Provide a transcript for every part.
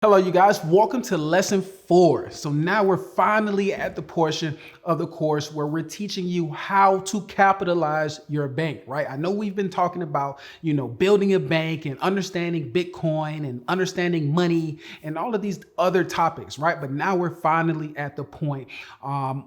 Hello, you guys. Welcome to lesson 4. So now we're finally at the portion of the course where we're teaching you how to capitalize your bank, right? I know we've been talking about, building a bank and understanding Bitcoin and understanding money and all of these other topics, right? But now we're finally at the point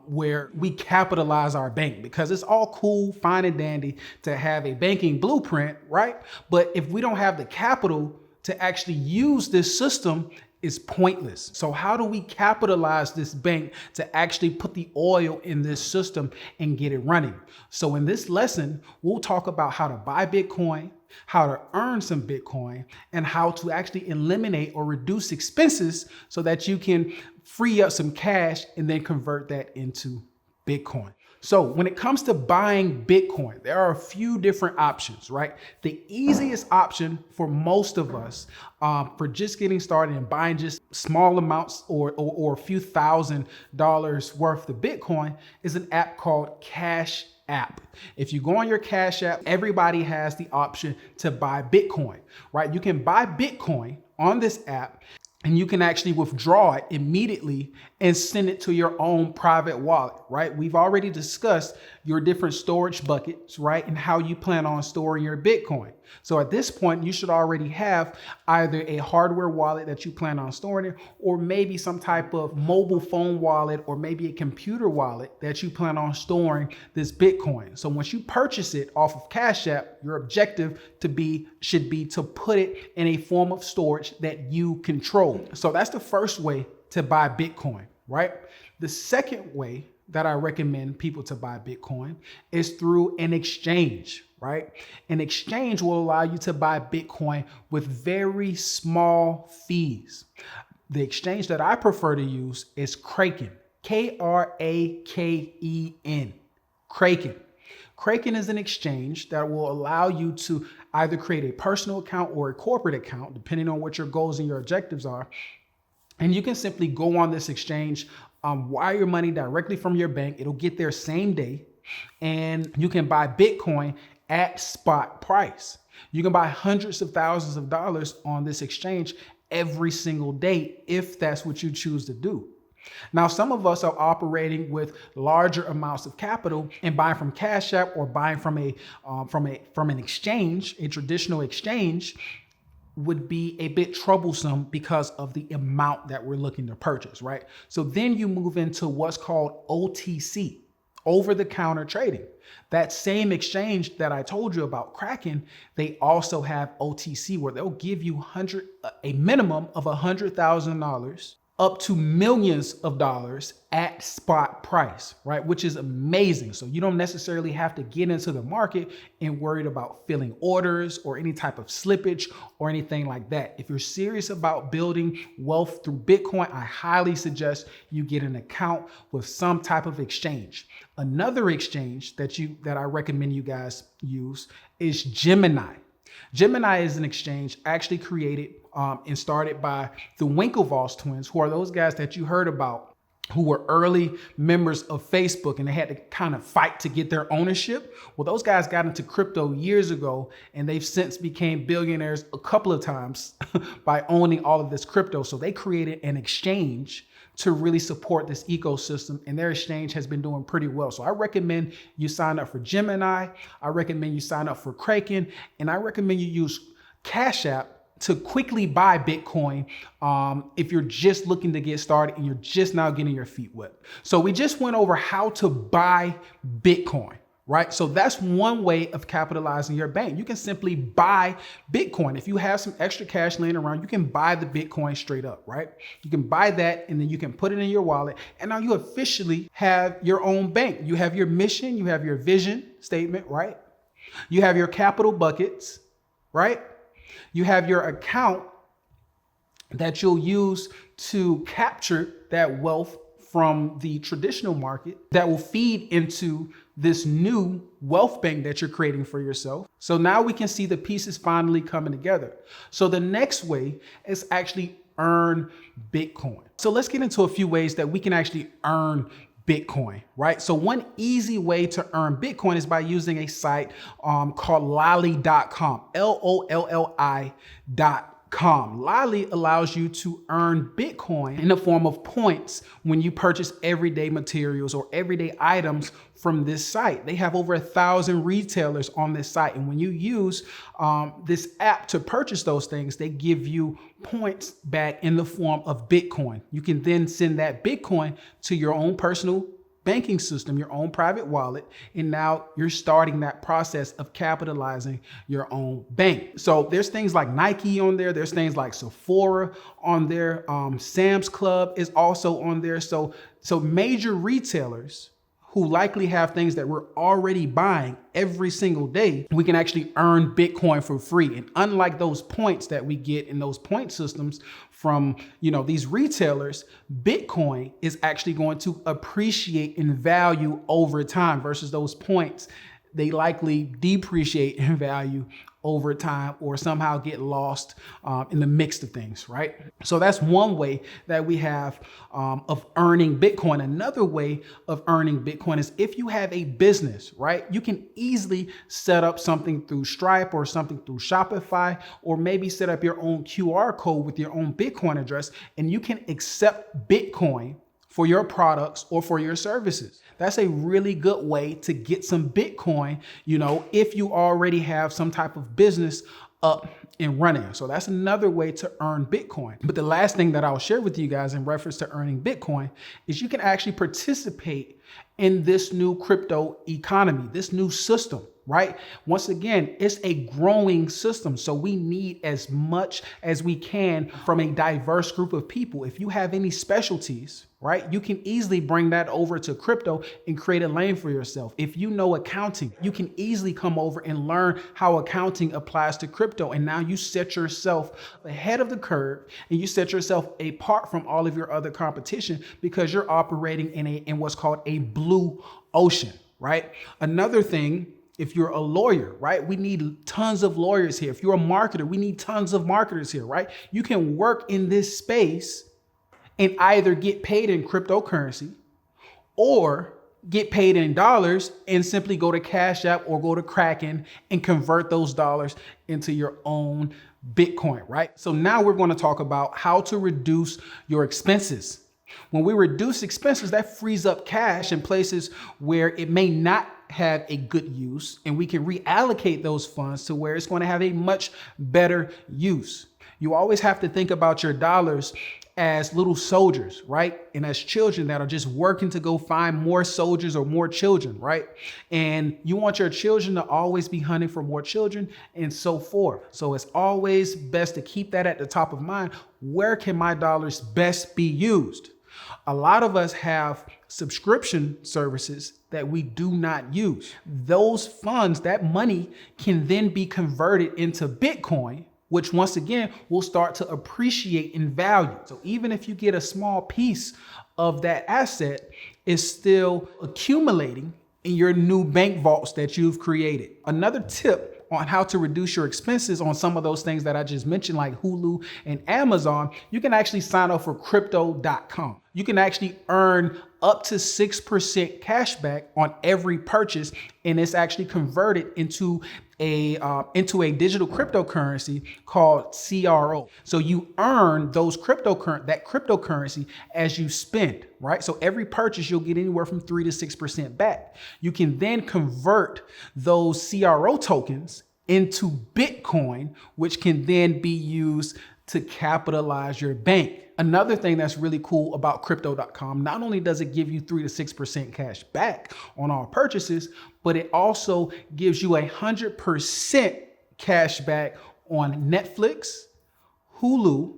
where we capitalize our bank, because it's all cool, fine and dandy to have a banking blueprint, right? But if we don't have the capital to actually use this system, is pointless. So how do we capitalize this bank to actually put the oil in this system and get it running? So in this lesson, we'll talk about how to buy Bitcoin, how to earn some Bitcoin, and how to actually eliminate or reduce expenses so that you can free up some cash and then convert that into Bitcoin. So when it comes to buying Bitcoin, there are a few different options, right? The easiest option for most of us for just getting started and buying just small amounts or a few $1,000s worth of Bitcoin is an app called Cash App. If you go on your Cash App, everybody has the option to buy Bitcoin, right? You can buy Bitcoin on this app, and you can actually withdraw it immediately and send it to your own private wallet, right? We've already discussed your different storage buckets, right? And how you plan on storing your Bitcoin. So at this point, you should already have either a hardware wallet that you plan on storing it, or maybe some type of mobile phone wallet, or maybe a computer wallet that you plan on storing this Bitcoin. So once you purchase it off of Cash App, your objective should be to put it in a form of storage that you control. So that's the first way to buy Bitcoin, right? The second way that I recommend people to buy Bitcoin is through an exchange, right? An exchange will allow you to buy Bitcoin with very small fees. The exchange that I prefer to use is Kraken, Kraken. Kraken. Kraken is an exchange that will allow you to either create a personal account or a corporate account, depending on what your goals and your objectives are. And you can simply go on this exchange, wire your money directly from your bank. It'll get there same day, and you can buy Bitcoin at spot price. You can buy hundreds of thousands of dollars on this exchange every single day if that's what you choose to do. Now, some of us are operating with larger amounts of capital, and buying from Cash App or buying from an exchange, a traditional exchange, would be a bit troublesome because of the amount that we're looking to purchase, right? So then you move into what's called OTC, over-the-counter trading. That same exchange that I told you about, Kraken, they also have OTC, where they'll give you a minimum of $100,000 up to millions of dollars at spot price, right? Which is amazing. So you don't necessarily have to get into the market and worried about filling orders or any type of slippage or anything like that. If you're serious about building wealth through Bitcoin, I highly suggest you get an account with some type of exchange. Another exchange that I recommend you guys use is Gemini. Gemini is an exchange actually created and started by the Winklevoss twins, who are those guys that you heard about, who were early members of Facebook, and they had to kind of fight to get their ownership. Well, those guys got into crypto years ago, and they've since became billionaires a couple of times by owning all of this crypto. So they created an exchange to really support this ecosystem, and their exchange has been doing pretty well. So I recommend you sign up for Gemini. I recommend you sign up for Kraken, and I recommend you use Cash App to quickly buy Bitcoin if you're just looking to get started and you're just now getting your feet wet. So we just went over how to buy Bitcoin, right? So that's one way of capitalizing your bank. You can simply buy Bitcoin. If you have some extra cash laying around, you can buy the Bitcoin straight up, right? You can buy that, and then you can put it in your wallet, and now you officially have your own bank. You have your mission, you have your vision statement, right? You have your capital buckets, right? You have your account that you'll use to capture that wealth from the traditional market that will feed into this new wealth bank that you're creating for yourself. So now we can see the pieces finally coming together. So the next way is actually earn Bitcoin. So let's get into a few ways that we can actually earn Bitcoin, right? So one easy way to earn Bitcoin is by using a site called lolli.com, LOLLI.com. Lolly allows you to earn Bitcoin in the form of points when you purchase everyday materials or everyday items from this site. They have over 1,000 retailers on this site. And when you use this app to purchase those things, they give you points back in the form of Bitcoin. You can then send that Bitcoin to your own personal banking system, your own private wallet, and now you're starting that process of capitalizing your own bank. So there's things like Nike on there, there's things like Sephora on there, Sam's Club is also on there. So major retailers who likely have things that we're already buying every single day, we can actually earn Bitcoin for free. And unlike those points that we get in those point systems from, these retailers, Bitcoin is actually going to appreciate in value over time versus those points. They likely depreciate in value over time or somehow get lost in the mix of things, right? So that's one way that we have of earning Bitcoin. Another way of earning Bitcoin is if you have a business, right? You can easily set up something through Stripe or something through Shopify, or maybe set up your own QR code with your own Bitcoin address, and you can accept Bitcoin for your products or for your services. That's a really good way to get some Bitcoin, if you already have some type of business up and running. So that's another way to earn Bitcoin. But the last thing that I'll share with you guys in reference to earning Bitcoin is you can actually participate in this new crypto economy, this new system, right? Once again, it's a growing system. So we need as much as we can from a diverse group of people. If you have any specialties, right, you can easily bring that over to crypto and create a lane for yourself. If you know accounting, you can easily come over and learn how accounting applies to crypto. And now you set yourself ahead of the curve and you set yourself apart from all of your other competition because you're operating in what's called a blue ocean, right? Another thing, if you're a lawyer, right? We need tons of lawyers here. If you're a marketer, we need tons of marketers here, right? You can work in this space and either get paid in cryptocurrency or get paid in dollars and simply go to Cash App or go to Kraken and convert those dollars into your own Bitcoin, right? So now we're going to talk about how to reduce your expenses. When we reduce expenses, that frees up cash in places where it may not have a good use, and we can reallocate those funds to where it's going to have a much better use. You always have to think about your dollars as little soldiers, right? And as children that are just working to go find more soldiers or more children, right? And you want your children to always be hunting for more children and so forth. So it's always best to keep that at the top of mind. Where can my dollars best be used? A lot of us have subscription services that we do not use. Those funds, that money can then be converted into Bitcoin, which once again will start to appreciate in value. So even if you get a small piece of that asset, it's still accumulating in your new bank vaults that you've created. Another tip on how to reduce your expenses on some of those things that I just mentioned, like Hulu and Amazon, you can actually sign up for crypto.com. You can actually earn up to 6% cash back on every purchase, and it's actually converted into a digital cryptocurrency called CRO. So you earn that cryptocurrency as you spend, right? So every purchase you'll get anywhere from 3 to 6% back. You can then convert those CRO tokens into Bitcoin, which can then be used to capitalize your bank. Another thing that's really cool about crypto.com, not only does it give you 3 to 6% cash back on all purchases, but it also gives you 100% cash back on Netflix, Hulu,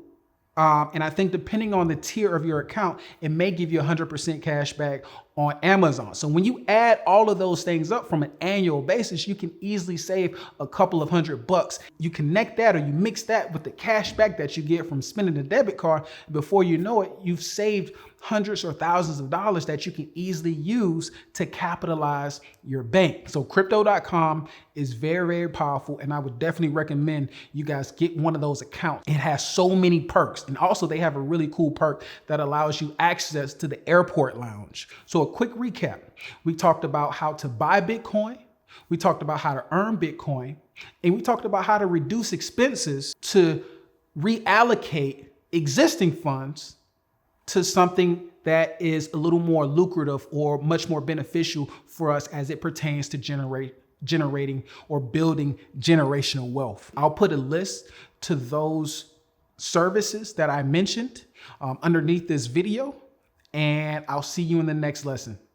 and I think depending on the tier of your account, it may give you 100% cash back on Amazon. So when you add all of those things up from an annual basis, you can easily save a couple of $100. You connect that or you mix that with the cash back that you get from spending the debit card. Before you know it, you've saved hundreds or thousands of dollars that you can easily use to capitalize your bank. So crypto.com is very, very powerful. And I would definitely recommend you guys get one of those accounts. It has so many perks. And also they have a really cool perk that allows you access to the airport lounge. So a quick recap. We talked about how to buy Bitcoin. We talked about how to earn Bitcoin. And we talked about how to reduce expenses to reallocate existing funds to something that is a little more lucrative or much more beneficial for us as it pertains to generating or building generational wealth. I'll put a list to those services that I mentioned underneath this video, and I'll see you in the next lesson.